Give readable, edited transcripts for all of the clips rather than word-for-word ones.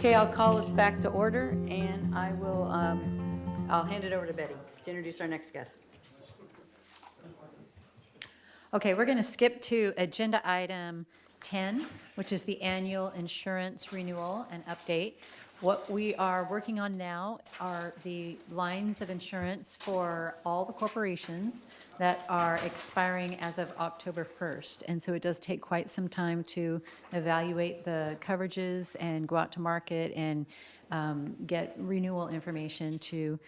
Okay, I'll call us back to order, and I'll hand it over to Betty to introduce our next guest. Okay, we're going to skip to agenda item 10, which is the annual insurance renewal and update. What we are working on now are the lines of insurance for all the corporations that are expiring as of October 1st. And so it does take quite some time to evaluate the coverages and go out to market and get renewal information to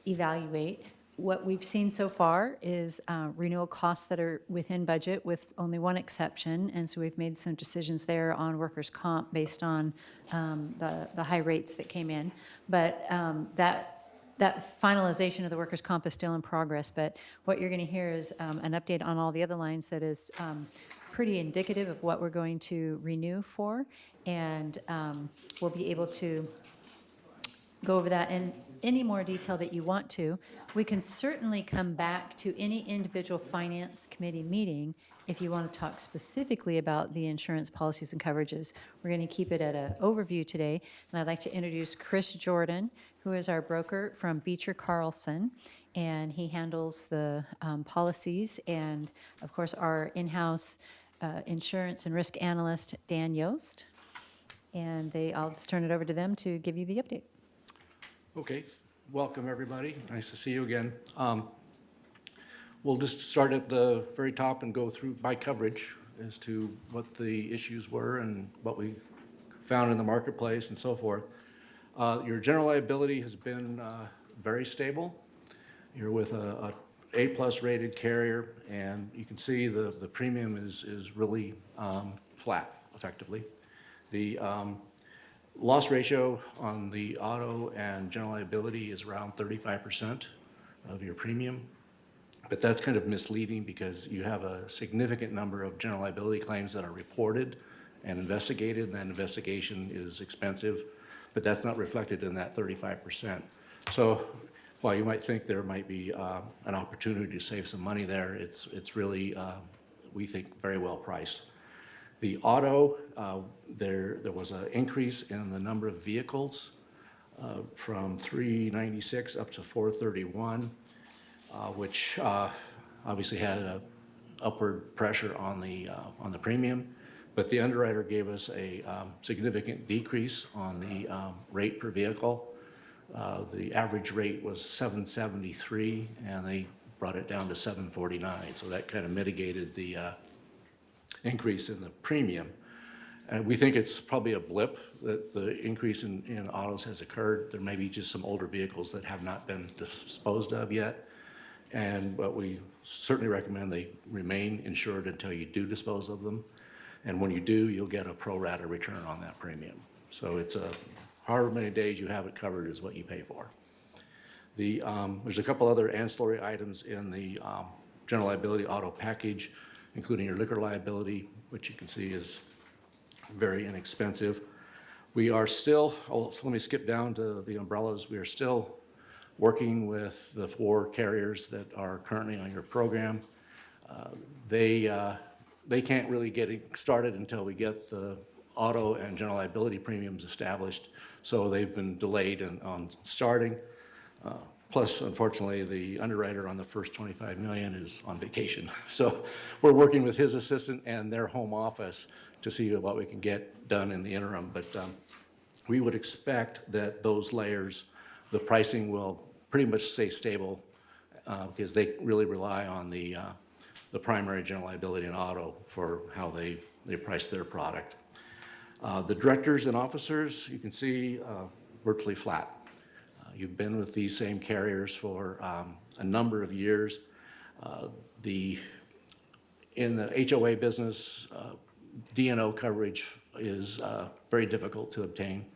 evaluate. What we've seen so far is renewal costs that are within budget with only one exception, and so we've made some decisions there on workers' comp based on the high rates that came in. But that finalization of the workers' comp is still in progress, but what you're going to hear is an update on all the other lines that is pretty indicative of what we're going to renew for, and we'll be able to go over that in any more detail that you want to. We can certainly come back to any individual finance committee meeting if you want to talk specifically about the insurance policies and coverages. We're going to keep it at an overview today, and I'd like to introduce Chris Jordan, who is our broker from Beecher Carlson, and he handles the policies, and of course our in-house insurance and risk analyst, Dan Yost. And I'll just turn it over to them to give you the update. Okay, welcome everybody. Nice to see you again. We'll just start at the very top and go through by coverage as to what the issues were and what we found in the marketplace and so forth. Your general liability has been very stable. You're with a A+ rated carrier, and you can see the premium is really flat, effectively. The loss ratio on the auto and general liability is around 35% of your premium, but that's kind of misleading because you have a significant number of general liability claims that are reported and investigated, and that investigation is expensive, but that's not reflected in that 35%. So while you might think there might be an opportunity to save some money there, it's really, we think, very well priced. The auto, there was an increase in the number of vehicles from 396 up to 431, which obviously had an upward pressure on the premium. But the underwriter gave us a significant decrease on the rate per vehicle. The average rate was $773, and they brought it down to $749. So that kind of mitigated the increase in the premium. And we think it's probably a blip that the increase in autos has occurred. There may be just some older vehicles that have not been disposed of yet. But we certainly recommend they remain insured until you do dispose of them. And when you do, you'll get a pro rata return on that premium. So it's however many days you have it covered is what you pay for. There's a couple other ancillary items in the general liability auto package, including your liquor liability, which you can see is very inexpensive. We are still, let me skip down to the umbrellas. We are still working with the 4 carriers that are currently on your program. They can't really get started until we get the auto and general liability premiums established, so they've been delayed on starting. Plus, unfortunately, the underwriter on the first $25 million is on vacation. So we're working with his assistant and their home office to see what we can get done in the interim. But we would expect that those layers, the pricing will pretty much stay stable because they really rely on the primary general liability and auto for how they price their product. The directors and officers, you can see virtually flat. You've been with these same carriers for a number of years. In the HOA business, D&O coverage is very difficult to obtain.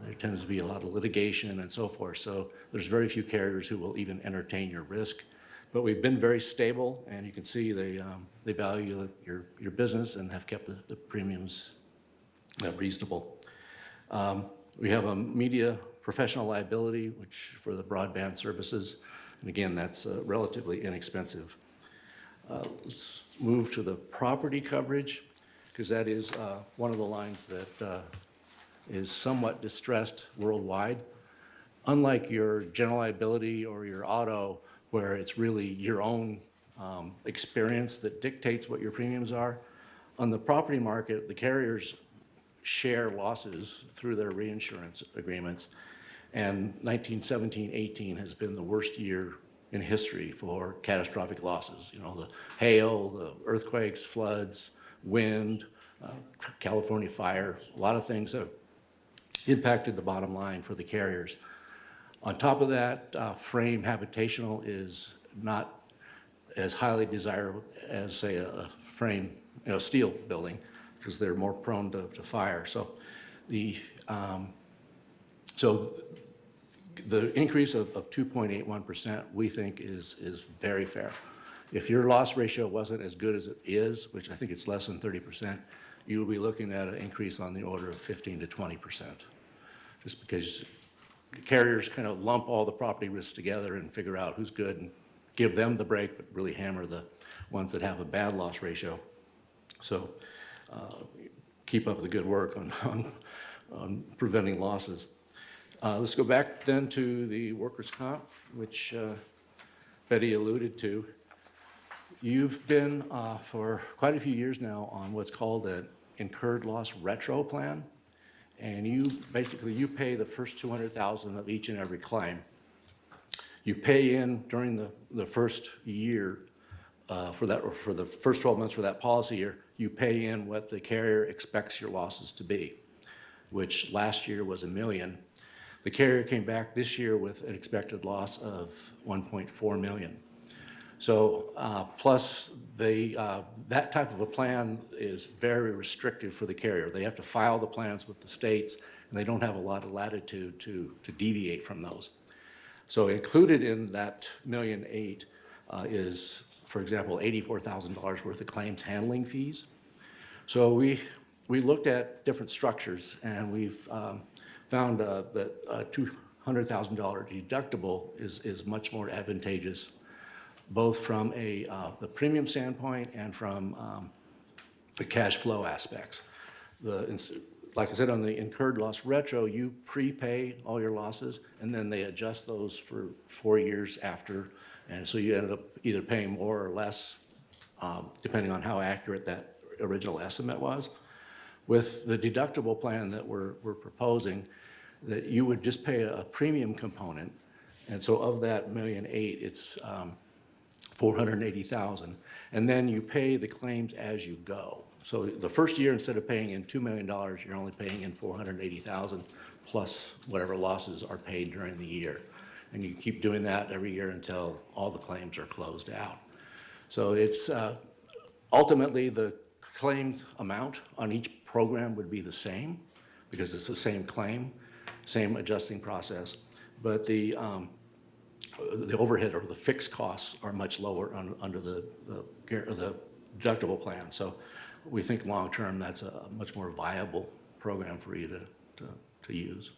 There tends to be a lot of litigation and so forth, so there's very few carriers who will even entertain your risk. But we've been very stable, and you can see they value your business and have kept the premiums reasonable. We have a media professional liability, which for the broadband services, and again, that's relatively inexpensive. Let's move to the property coverage, because that is one of the lines that is somewhat distressed worldwide. Unlike your general liability or your auto, where it's really your own experience that dictates what your premiums are, on the property market, the carriers share losses through their reinsurance agreements. And 1917-18 has been the worst year in history for catastrophic losses. You know, the hail, the earthquakes, floods, wind, California fire, a lot of things have impacted the bottom line for the carriers. On top of that, frame habitational is not as highly desirable as, say, a frame, steel building, because they're more prone to fire. So the increase of 2.81% we think is very fair. If your loss ratio wasn't as good as it is, which I think it's less than 30%, you will be looking at an increase on the order of 15 to 20%. Just because carriers kind of lump all the property risks together and figure out who's good and give them the break, but really hammer the ones that have a bad loss ratio. So keep up the good work on preventing losses. Let's go back then to the workers' comp, which Betty alluded to. You've been for quite a few years now on what's called an incurred loss retro plan. And you pay the first $200,000 of each and every claim. You pay in during the first year for the first 12 months for that policy year, you pay in what the carrier expects your losses to be, which last year was $1 million. The carrier came back this year with an expected loss of $1.4 million. So plus that type of a plan is very restrictive for the carrier. They have to file the plans with the states, and they don't have a lot of latitude to deviate from those. So included in that $1.8 million is, for example, $84,000 worth of claims handling fees. So we looked at different structures, and we've found that a $200,000 deductible is much more advantageous, both from the premium standpoint and from the cash flow aspects. Like I said, on the incurred loss retro, you prepay all your losses, and then they adjust those for 4 years after. And so you ended up either paying more or less, depending on how accurate that original estimate was. With the deductible plan that we're proposing, that you would just pay a premium component. And so of that $1.8 million, it's $480,000, and then you pay the claims as you go. So the first year, instead of paying in $2 million, you're only paying in $480,000 plus whatever losses are paid during the year. And you keep doing that every year until all the claims are closed out. So it's ultimately the claims amount on each program would be the same because it's the same claim, same adjusting process, but the overhead or the fixed costs are much lower under the deductible plan. So we think long-term that's a much more viable program for you to use.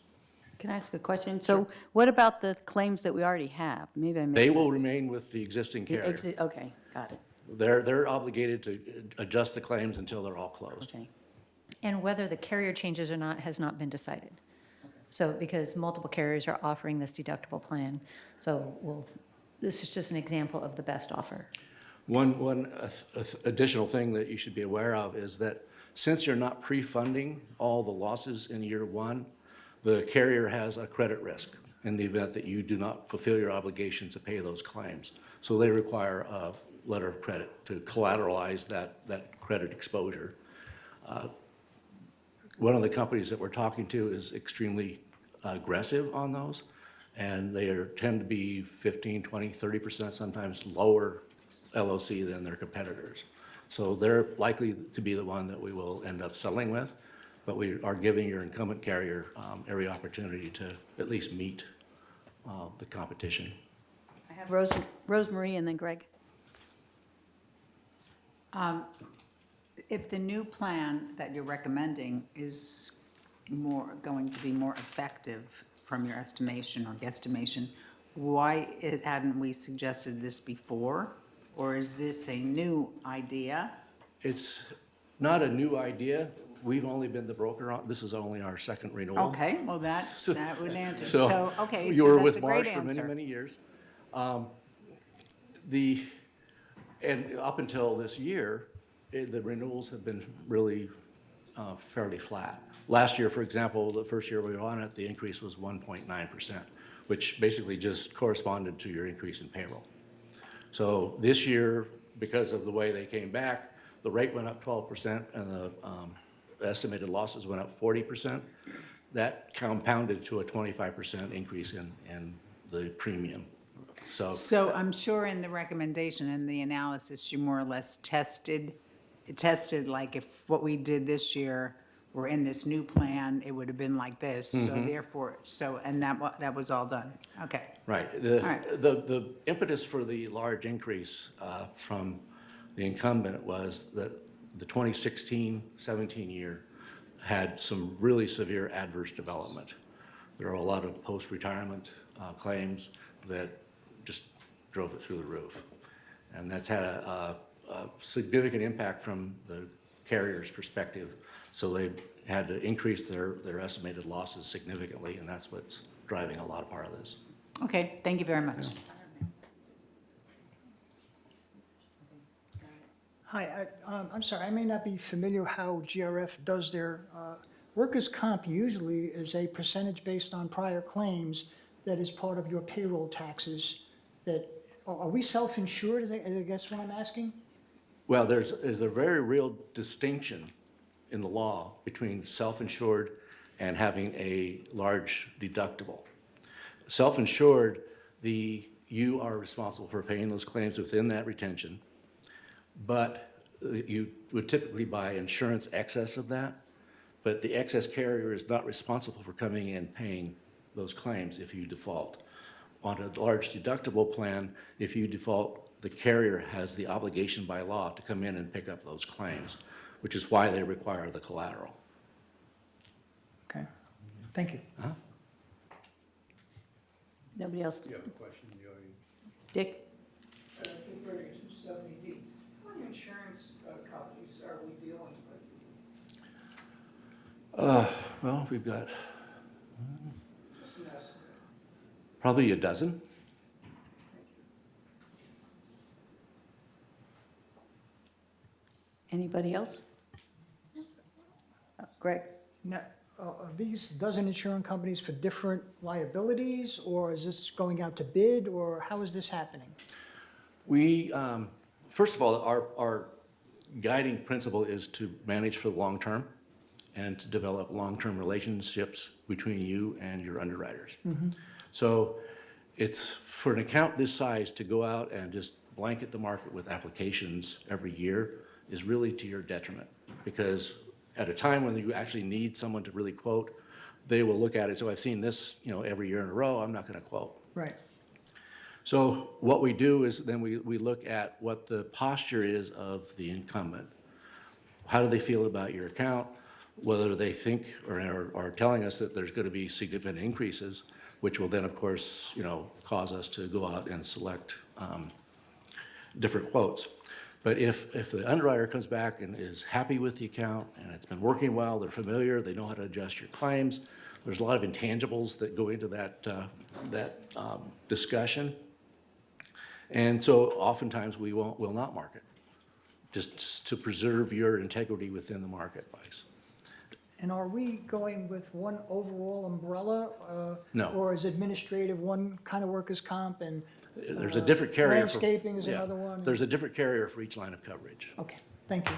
Can I ask a question? So what about the claims that we already have? Maybe I missed They it. will remain with the existing carrier. Okay, got it. They're obligated to adjust the claims until they're all closed. Okay. And whether the carrier changes or not has not been decided. So because multiple carriers are offering this deductible plan, so this is just an example of the best offer. One additional thing that you should be aware of is that since you're not pre-funding all the losses in year one, the carrier has a credit risk in the event that you do not fulfill your obligation to pay those claims. So they require a letter of credit to collateralize that credit exposure. One of the companies that we're talking to is extremely aggressive on those, and they tend to be 15, 20, 30%, sometimes lower LOC than their competitors. So they're likely to be the one that we will end up settling with, but we are giving your incumbent carrier every opportunity to at least meet the competition. I have Rosemarie and then Greg. If the new plan that you're recommending is going to be more effective from your estimation or guesstimation, why hadn't we suggested this before? Or is this a new idea? It's not a new idea. we've only been the broker on, this is only our second renewal. Okay, well, that would answer. So So, okay, you so were that's with a great Marsh for many, answer. many years. And up until this year, the renewals have been really fairly flat. Last year, for example, the first year we were on it, the increase was 1.9%, which basically just corresponded to your increase in payroll. So this year, because of the way they came back, the rate went up 12% and the estimated losses went up 40%. That compounded to a 25% increase in the premium. So I'm sure in the recommendation and the analysis, you more or less tested like if what we did this year were in this new plan, it would have been like this. So therefore, and that was all done. Okay. Right. right. The impetus for the large increase from the incumbent was that the 2016-17 year had some really severe adverse development. There are a lot of post-retirement claims that just drove it through the roof. And that's had a significant impact from the carrier's perspective. So they've had to increase their estimated losses significantly, and that's what's driving a lot of part of this. Okay, thank you very much. Hi, I'm sorry, I may not be familiar how GRF does their, workers' comp usually is a percentage based on prior claims that is part of your payroll taxes that, are we self-insured, is I guess what I'm asking? Well, there's a very real distinction in the law between self-insured and having a large deductible. Self-insured, you are responsible for paying those claims within that retention, but you would typically buy insurance excess of that, but the excess carrier is not responsible for coming in and paying those claims if you default. On a large deductible plan, if you default, the carrier has the obligation by law to come in and pick up those claims, which is why they require the collateral. Okay, thank you. Nobody else? You have a question in the audience? Dick? Converting 270D, how many insurance companies are we dealing with? Well, we've got Just an estimate. probably a dozen. Anybody else? Greg? Now, are these dozen insurance companies for different liabilities, or is this going out to bid, or how is this happening? We, first of all, our guiding principle is to manage for the long term and to develop long-term relationships between you and your underwriters. So it's for an account this size to go out and just blanket the market with applications every year is really to your detriment, because at a time when you actually need someone to really quote, they will look at it. So I've seen this, every year in a row, I'm not going to quote. Right. So what we do is then we look at what the posture is of the incumbent. How do they feel about your account? Whether they think or are telling us that there's going to be significant increases, which will then, of course, cause us to go out and select different quotes. But if the underwriter comes back and is happy with the account and it's been working well, they're familiar, they know how to adjust your claims, there's a lot of intangibles that go into that discussion. And so oftentimes we will not market, just to preserve your integrity within the marketplace. And are we going with one overall umbrella? No. Or is administrative one kind of workers' comp and? There's a different carrier. Landscaping is yeah, another one? There's a different carrier for each line of coverage. Okay, thank you.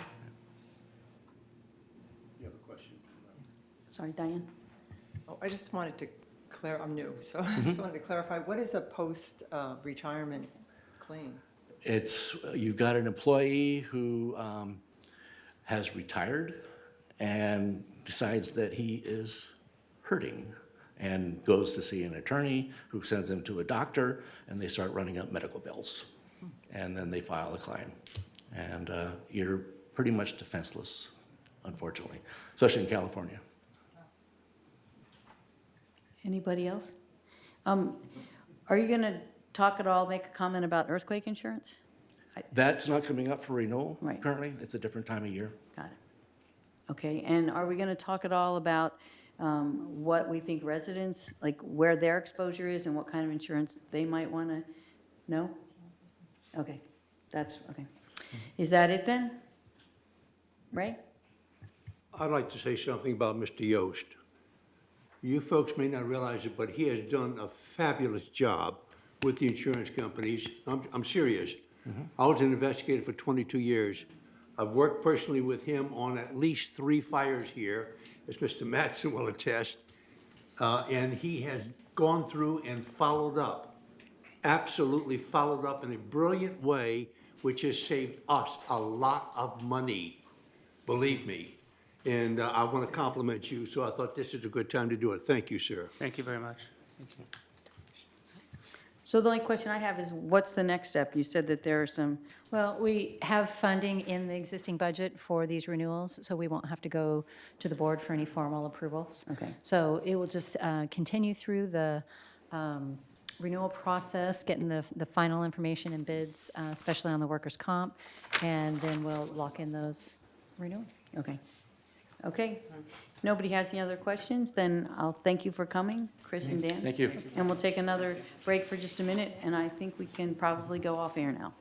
You have a question? Sorry, Diane? Oh, I just wanted to I'm new, so I just wanted to clarify, what is a post-retirement claim? You've got an employee who has retired and decides that he is hurting and goes to see an attorney who sends him to a doctor, and they start running up medical bills. And then they file a claim. And you're pretty much defenseless, unfortunately, especially in California. Anybody else? Are you going to talk at all, make a comment about earthquake insurance? That's not coming up for renewal Right. currently. It's a different time of year. Got it. Okay, and are we going to talk at all about what we think residents, like where their exposure is and what kind of insurance they might want to know? Okay, that's, okay. Is that it then? Ray? I'd like to say something about Mr. Yost. You folks may not realize it, but he has done a fabulous job with the insurance companies. I'm serious. I was an investigator for 22 years. I've worked personally with him on at least 3 fires here, as Mr. Mattson will attest. And he has gone through and followed up, absolutely followed up in a brilliant way, which has saved us a lot of money, believe me. And I want to compliment you, so I thought this is a good time to do it. Thank you, sir. Thank you very much. Thank you. So the only question I have is, what's the next step? You said that there are some, Well, we have funding in the existing budget for these renewals, so we won't have to go to the board for any formal approvals. Okay. So it will just continue through the renewal process, getting the final information and bids, especially on the workers' comp, and then we'll lock in those renewals. okay. Okay, nobody has any other questions, then I'll thank you for coming, Chris and Dan. Thank you. And we'll take another break for just a minute, and I think we can probably go off air now.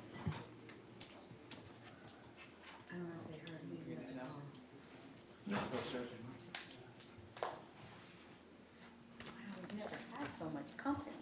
We've never had so much company.